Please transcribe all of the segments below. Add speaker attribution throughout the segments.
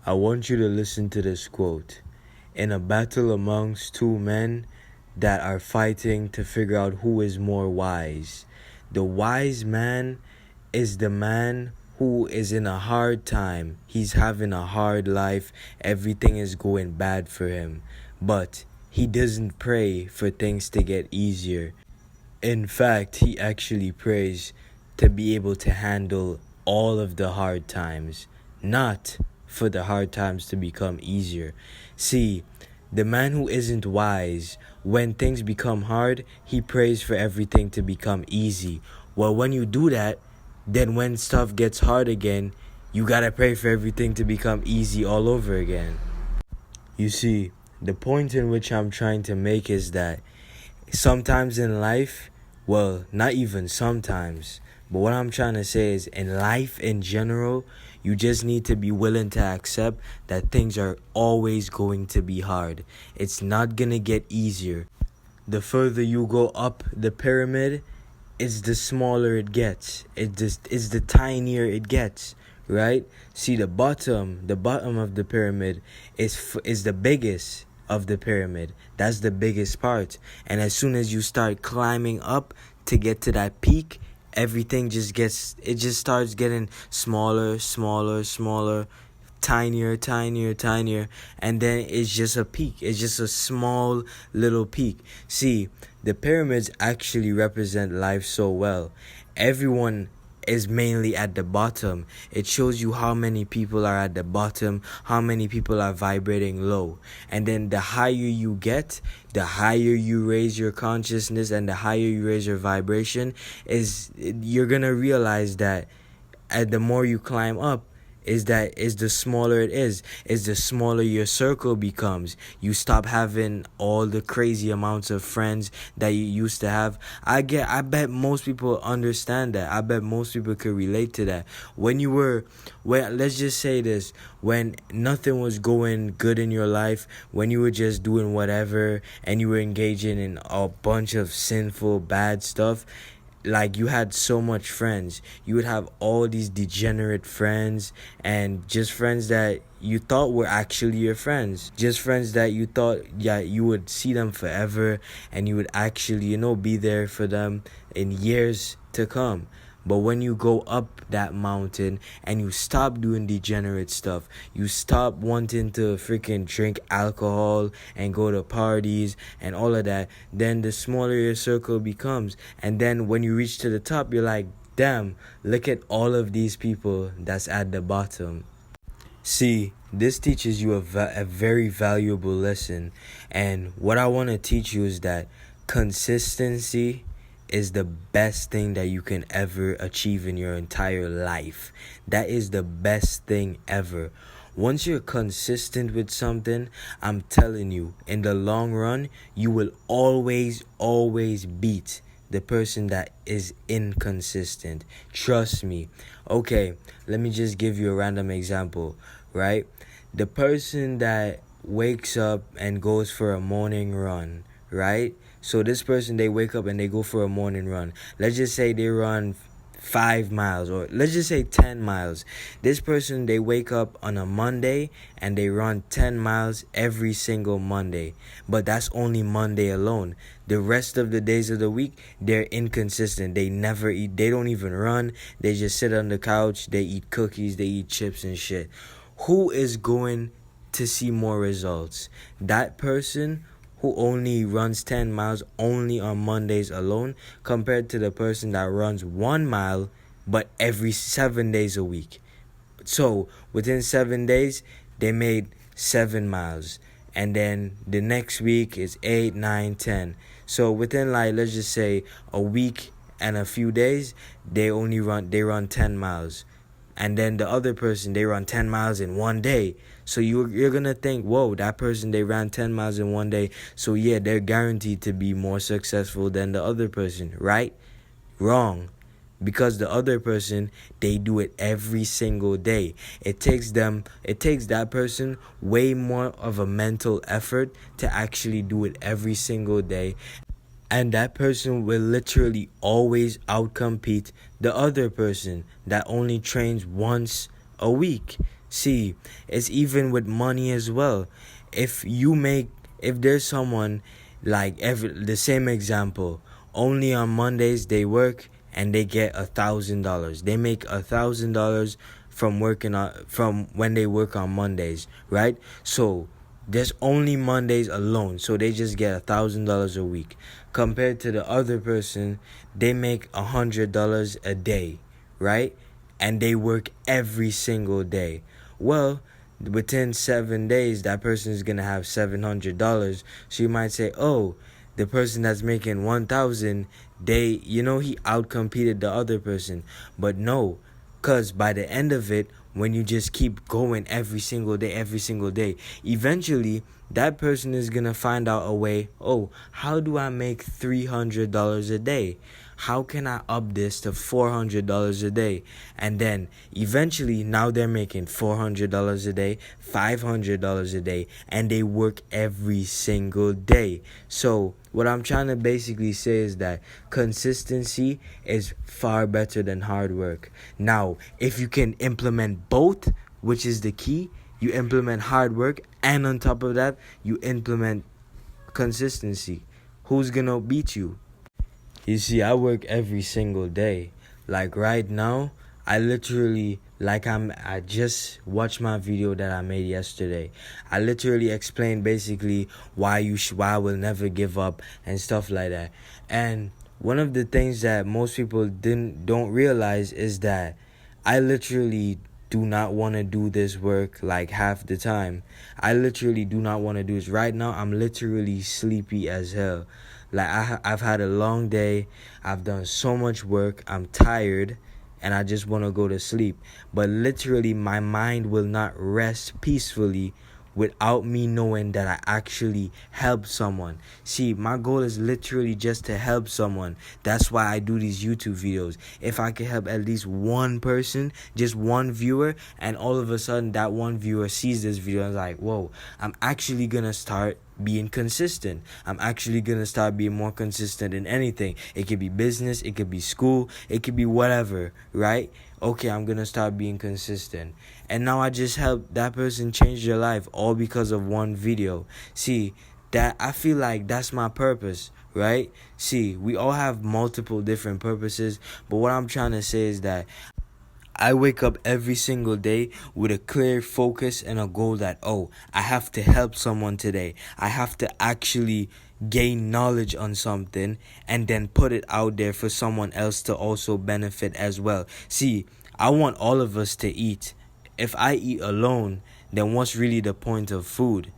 Speaker 1: I want you to listen to this quote. In a battle amongst two men that are fighting to figure out who is more wise, the wise man is the man who is in a hard time. He's having a hard life. Everything is going bad for him. But he doesn't pray for things to get easier. In fact, he actually prays to be able to handle all of the hard times, not for the hard times to become easier. See, the man who isn't wise, when things become hard, he prays for everything to become easy. Well, when you do that, then when stuff gets hard again, you gotta pray for everything to become easy all over again. You see, the point in which I'm trying to make is that sometimes in life, well, not even sometimes, but what I'm trying to say is in life in general, you just need to be willing to accept that things are always going to be hard. It's not gonna get easier. The further you go up the pyramid, it's the smaller it gets. It's the tinier it gets, right? See, the bottom of the pyramid is the biggest of the pyramid. That's the biggest part. And as soon as you start climbing up to get to that peak, everything just starts getting smaller, tinier, and then it's just a peak. It's just a small little peak. See, the pyramids actually represent life so well. Everyone is mainly at the bottom. It shows you how many people are at the bottom, how many people are vibrating low. And then the higher you get, the higher you raise your consciousness and the higher you raise your vibration, you're gonna realize that the more you climb up, is the smaller it is the smaller your circle becomes. You stop having all the crazy amounts of friends that you used to have. I bet most people understand that. I bet most people could relate to that. Let's just say this, when nothing was going good in your life, when you were just doing whatever and you were engaging in a bunch of sinful bad stuff, like you had so much friends. You would have all these degenerate friends and just friends that you thought were actually your friends. Just friends that you thought, yeah, you would see them forever and you would actually, be there for them in years to come. But when you go up that mountain and you stop doing degenerate stuff, you stop wanting to freaking drink alcohol and go to parties and all of that, then the smaller your circle becomes. And then when you reach to the top, you're like, damn, look at all of these people that's at the bottom. See, this teaches you a very valuable lesson. And what I want to teach you is that consistency is the best thing that you can ever achieve in your entire life. That is the best thing ever. Once you're consistent with something, I'm telling you, in the long run, you will always beat the person that is inconsistent. Trust me. Okay, let me just give you a random example, right? The person that wakes up and goes for a morning run, right? So this person, they wake up and they go for a morning run. Let's just say they run 5 miles, or let's just say 10 miles. This person, they wake up on a Monday and they run 10 miles every single Monday. But that's only Monday alone. The rest of the days of the week, they're inconsistent. They never eat. They don't even run. They just sit on the couch. They eat cookies. They eat chips and shit. Who is going to see more results? That person who only runs 10 miles only on Mondays alone, compared to the person that runs 1 mile but every 7 days a week. So within 7 days, they made 7 miles. And then the next week is 8, 9, 10. So within, like, let's just say a week and a few days, they run 10 miles. And then the other person, they run 10 miles in 1 day. So you're going to think, whoa, that person, they ran 10 miles in 1 day. So yeah, they're guaranteed to be more successful than the other person, right? Wrong. Because the other person, they do it every single day. It takes that person way more of a mental effort to actually do it every single day. And that person will literally always outcompete the other person that only trains once a week. See, it's even with money as well. If there's someone, like the same example, only on Mondays they work and they get $1,000. They make $1,000 from when they work on Mondays, right? So there's only Mondays alone, so they just get $1,000 a week. Compared to the other person, they make $100 a day, right? And they work every single day. Well, within 7 days, that person is gonna have $700. So you might say, oh, the person that's making 1,000, he outcompeted the other person. But no, cause by the end of it, when you just keep going every single day, eventually that person is gonna find out a way. Oh, how do I make $300 a day? How can I up this to $400 a day? And then eventually now they're making $400 a day, $500 a day, and they work every single day. So what I'm trying to basically say is that consistency is far better than hard work. Now, if you can implement both, which is the key, you implement hard work, and on top of that, you implement consistency. Who's gonna beat you? You see, I work every single day. Like right now, I just watched my video that I made yesterday. I literally explained basically why I will never give up and stuff like that. And one of the things that most people don't realize is that I literally do not want to do this work like half the time. I literally do not want to do this. Right now, I'm literally sleepy as hell. Like I've had a long day. I've done so much work. I'm tired and I just want to go to sleep. But literally my mind will not rest peacefully without me knowing that I actually helped someone. See, my goal is literally just to help someone. That's why I do these YouTube videos. If I could help at least one person, just one viewer, and all of a sudden that one viewer sees this video and is like, whoa, I'm actually gonna start being consistent. I'm actually gonna start being more consistent in anything. It could be business, it could be school, it could be whatever, right? Okay, I'm gonna start being consistent. And now I just helped that person change their life all because of one video. See, that I feel like that's my purpose, right? See, we all have multiple different purposes, but what I'm trying to say is that I wake up every single day with a clear focus and a goal that, oh, I have to help someone today. I have to actually gain knowledge on something and then put it out there for someone else to also benefit as well. See, I want all of us to eat. If I eat alone, then what's really the point of food?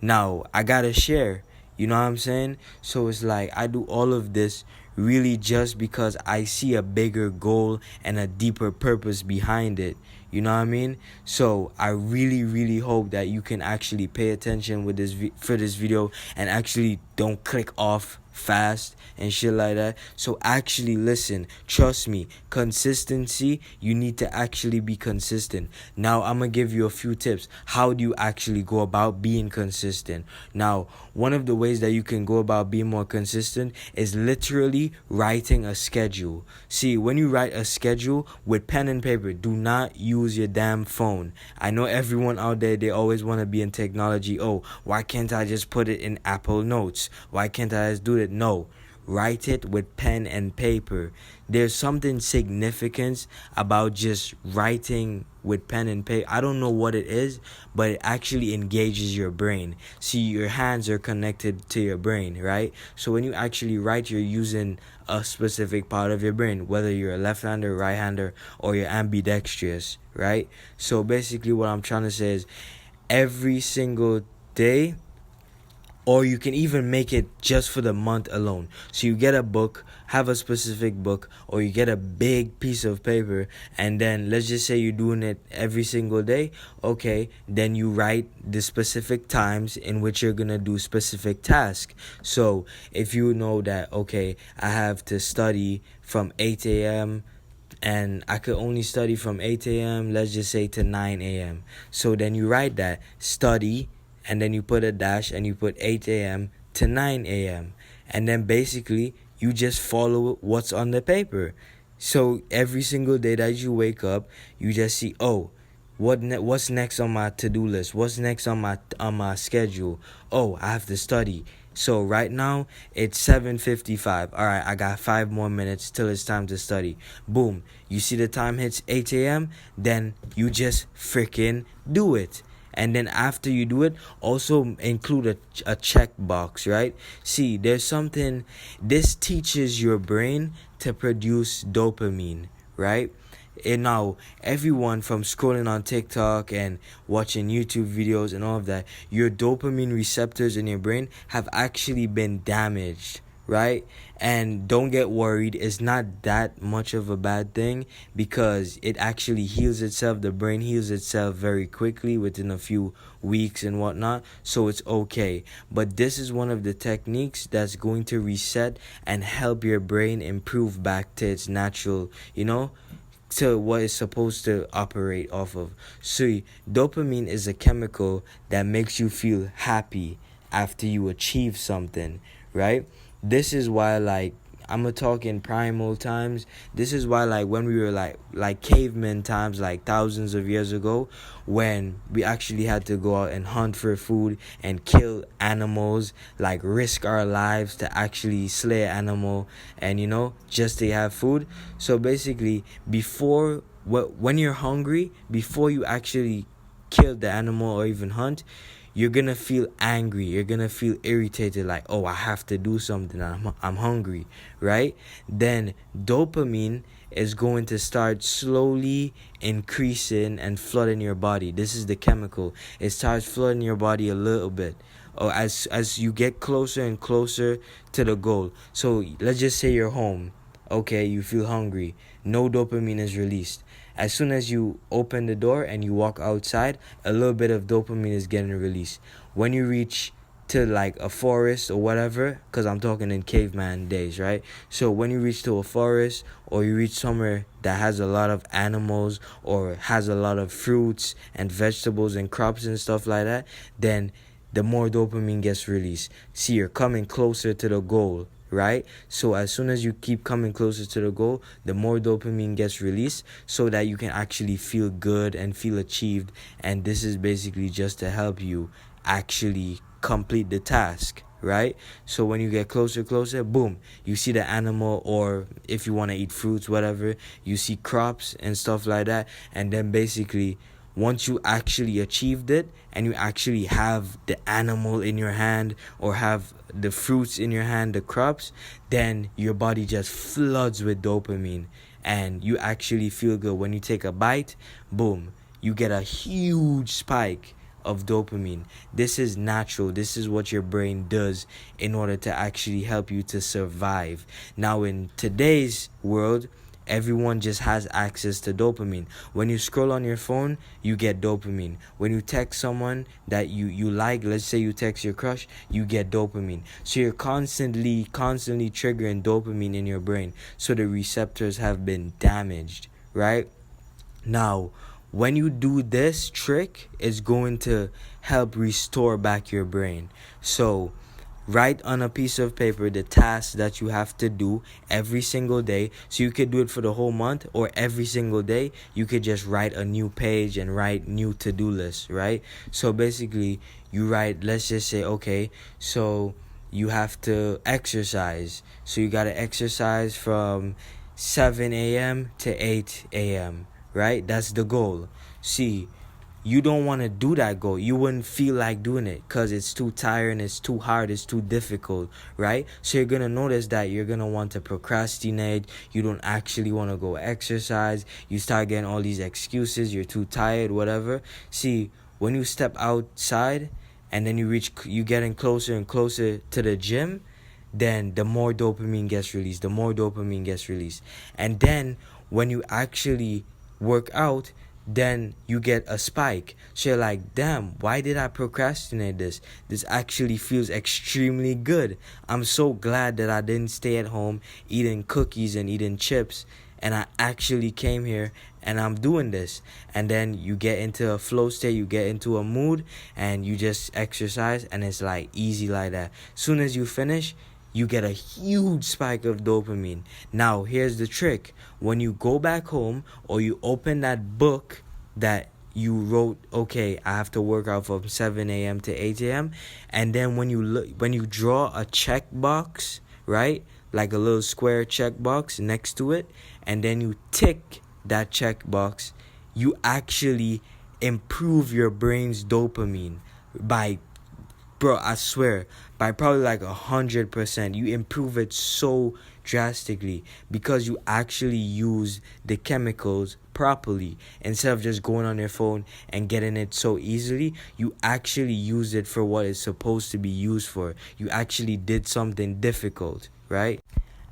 Speaker 1: Now, I gotta share. You know what I'm saying? So it's like I do all of this really just because I see a bigger goal and a deeper purpose behind it. You know what I mean? So I really, really hope that you can actually pay attention with for this video and actually don't click off fast and shit like that. So actually listen, trust me, consistency, you need to actually be consistent. Now I'm gonna give you a few tips. How do you actually go about being consistent? Now, one of the ways that you can go about being more consistent is literally writing a schedule. See, when you write a schedule with pen and paper, do not use your damn phone. I know everyone out there, they always want to be in technology. Oh, why can't I just put it in Apple Notes? Why can't I just do it? No, write it with pen and paper. There's something significant about just writing with pen and paper. I don't know what it is, but it actually engages your brain. See, your hands are connected to your brain, right? So when you actually write, you're using a specific part of your brain, whether you're a left-hander, right-hander, or you're ambidextrous, right? So basically what I'm trying to say is every single day, or you can even make it just for the month alone. So you get a book, have a specific book, or you get a big piece of paper, and then let's just say you're doing it every single day. Okay, then you write the specific times in which you're gonna do specific tasks. So if you know that, okay, I have to study from 8 a.m. and I could only study from 8 a.m., let's just say to 9 a.m. So then you write that, study, and then you put a dash and you put 8 a.m. to 9 a.m. And then basically you just follow what's on the paper. So every single day that you wake up, you just see, oh, What's next on my to-do list? What's next on my schedule? Oh, I have to study. So right now it's 7:55. All right, I got 5 more minutes till it's time to study. Boom. You see the time hits 8 a.m., then you just freaking do it. And then after you do it, also include a check box, right? See, there's something, this teaches your brain to produce dopamine, right? And now everyone, from scrolling on TikTok and watching YouTube videos and all of that, your dopamine receptors in your brain have actually been damaged, right? And don't get worried, it's not that much of a bad thing, because it actually heals itself. The brain heals itself very quickly within a few weeks and whatnot, so it's okay. But this is one of the techniques that's going to reset and help your brain improve back to its natural, to what it's supposed to operate off of. So dopamine is a chemical that makes you feel happy after you achieve something, right? This is why, like, I'm gonna talk in primal times. This is why, like, when we were like caveman times, like thousands of years ago, when we actually had to go out and hunt for food and kill animals, like risk our lives to actually slay an animal, and just to have food. So basically, when you're hungry, before you actually kill the animal or even hunt, you're gonna feel angry, you're gonna feel irritated, like, oh, I have to do something, I'm hungry, right? Then dopamine is going to start slowly increasing and flooding your body. This is the chemical. It starts flooding your body a little bit, or as you get closer and closer to the goal. So let's just say you're home. Okay, you feel hungry, no dopamine is released. As soon as you open the door and you walk outside, a little bit of dopamine is getting released. When you reach to like a forest or whatever, because I'm talking in caveman days, right? So when you reach to a forest, or you reach somewhere that has a lot of animals or has a lot of fruits and vegetables and crops and stuff like that, then the more dopamine gets released. See, you're coming closer to the goal, right? So as soon as you keep coming closer to the goal, the more dopamine gets released, so that you can actually feel good and feel achieved. And this is basically just to help you actually complete the task, right? So when you get closer, boom, you see the animal, or if you want to eat fruits, whatever, you see crops and stuff like that. And then basically, once you actually achieved it and you actually have the animal in your hand, or have the fruits in your hand, the crops, then your body just floods with dopamine and you actually feel good. When you take a bite, boom, you get a huge spike of dopamine. This is natural. This is what your brain does in order to actually help you to survive. Now, in today's world, everyone just has access to dopamine. When you scroll on your phone, you get dopamine. When you text someone that you like, let's say you text your crush, you get dopamine. So you're constantly triggering dopamine in your brain. So the receptors have been damaged, right? Now, when you do this trick, it's going to help restore back your brain. So write on a piece of paper the tasks that you have to do every single day. So you could do it for the whole month, or every single day you could just write a new page and write new to-do lists, right? So basically, you write, let's just say, okay, so you have to exercise. So you got to exercise from 7 a.m. to 8 a.m., right? That's the goal. See, you don't want to do that goal. You wouldn't feel like doing it because it's too tiring, it's too hard, it's too difficult, right? So you're going to notice that you're going to want to procrastinate. You don't actually want to go exercise. You start getting all these excuses. You're too tired, whatever. See, when you step outside and then you getting closer and closer to the gym, then the more dopamine gets released, And then when you actually work out, then you get a spike. So you're like, damn, why did I procrastinate this? This actually feels extremely good. I'm so glad that I didn't stay at home eating cookies and eating chips, and I actually came here and I'm doing this. And then you get into a flow state, you get into a mood, and you just exercise, and it's like easy like that. Soon as you finish, you get a huge spike of dopamine. Now, here's the trick. When you go back home, or you open that book that you wrote, okay, I have to work out from 7 a.m. to 8 a.m. And then when you draw a check box, right? Like a little square check box next to it, and then you tick that check box, you actually improve your brain's dopamine by, bro, I swear, by probably like 100%. You improve it so drastically because you actually use the chemicals properly. Instead of just going on your phone and getting it so easily, you actually use it for what it's supposed to be used for. You actually did something difficult, right?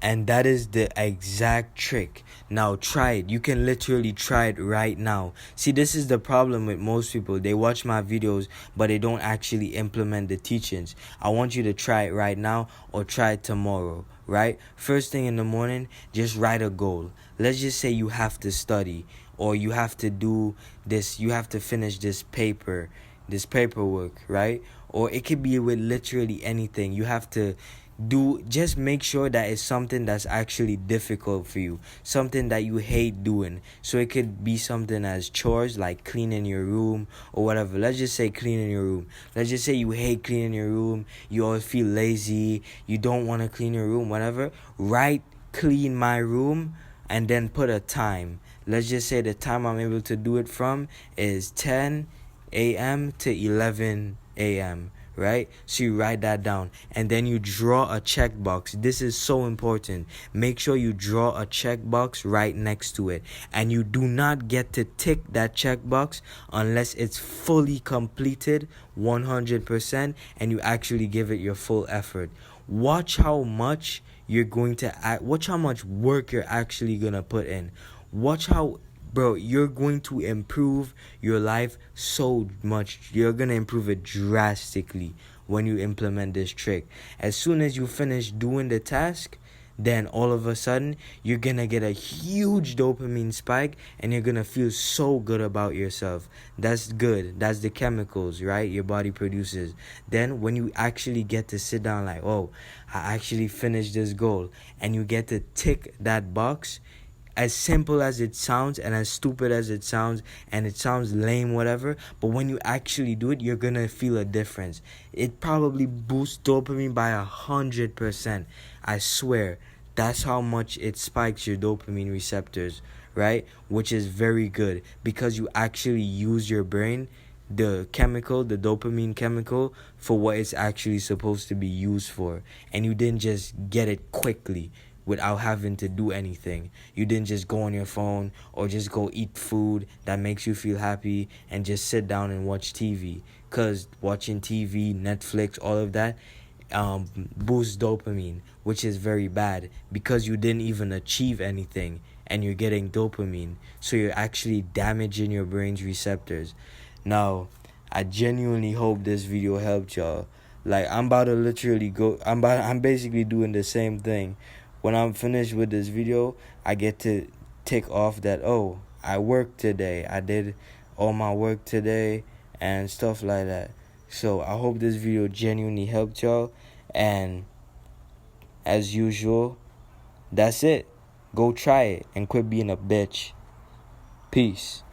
Speaker 1: And that is the exact trick. Now try it. You can literally try it right now. See, this is the problem with most people. They watch my videos, but they don't actually implement the teachings. I want you to try it right now or try it tomorrow, right? First thing in the morning, just write a goal. Let's just say you have to study, or you have to do this, you have to finish this paperwork, right? Or it could be with literally anything. You have to just make sure that it's something that's actually difficult for you, something that you hate doing. So it could be something as chores like cleaning your room or whatever. Let's just say cleaning your room. Let's just say you hate cleaning your room, you always feel lazy, you don't want to clean your room, whatever. Write clean my room and then put a time. Let's just say the time I'm able to do it from is 10 a.m. to 11 a.m., right? So you write that down and then you draw a checkbox. This is so important. Make sure you draw a checkbox right next to it, and you do not get to tick that checkbox unless it's fully completed 100% and you actually give it your full effort. Watch how much watch how much work you're actually gonna put in. Watch how, bro, you're going to improve your life so much. You're going to improve it drastically when you implement this trick. As soon as you finish doing the task, then all of a sudden, you're going to get a huge dopamine spike and you're going to feel so good about yourself. That's good. That's the chemicals, right? Your body produces. Then when you actually get to sit down like, oh, I actually finished this goal, and you get to tick that box, as simple as it sounds and as stupid as it sounds, and it sounds lame, whatever, but when you actually do it, you're gonna feel a difference. It probably boosts dopamine by 100%. I swear. That's how much it spikes your dopamine receptors, right? Which is very good because you actually use your brain, the dopamine chemical, for what it's actually supposed to be used for. And you didn't just get it quickly without having to do anything. You didn't just go on your phone or just go eat food that makes you feel happy and just sit down and watch TV. Because watching TV, Netflix, all of that boosts dopamine, which is very bad because you didn't even achieve anything and you're getting dopamine. So you're actually damaging your brain's receptors. Now, I genuinely hope this video helped y'all. Like, I'm about to literally I'm basically doing the same thing. When I'm finished with this video, I get to tick off that, oh, I worked today. I did all my work today and stuff like that. So I hope this video genuinely helped y'all. And as usual, that's it. Go try it and quit being a bitch. Peace.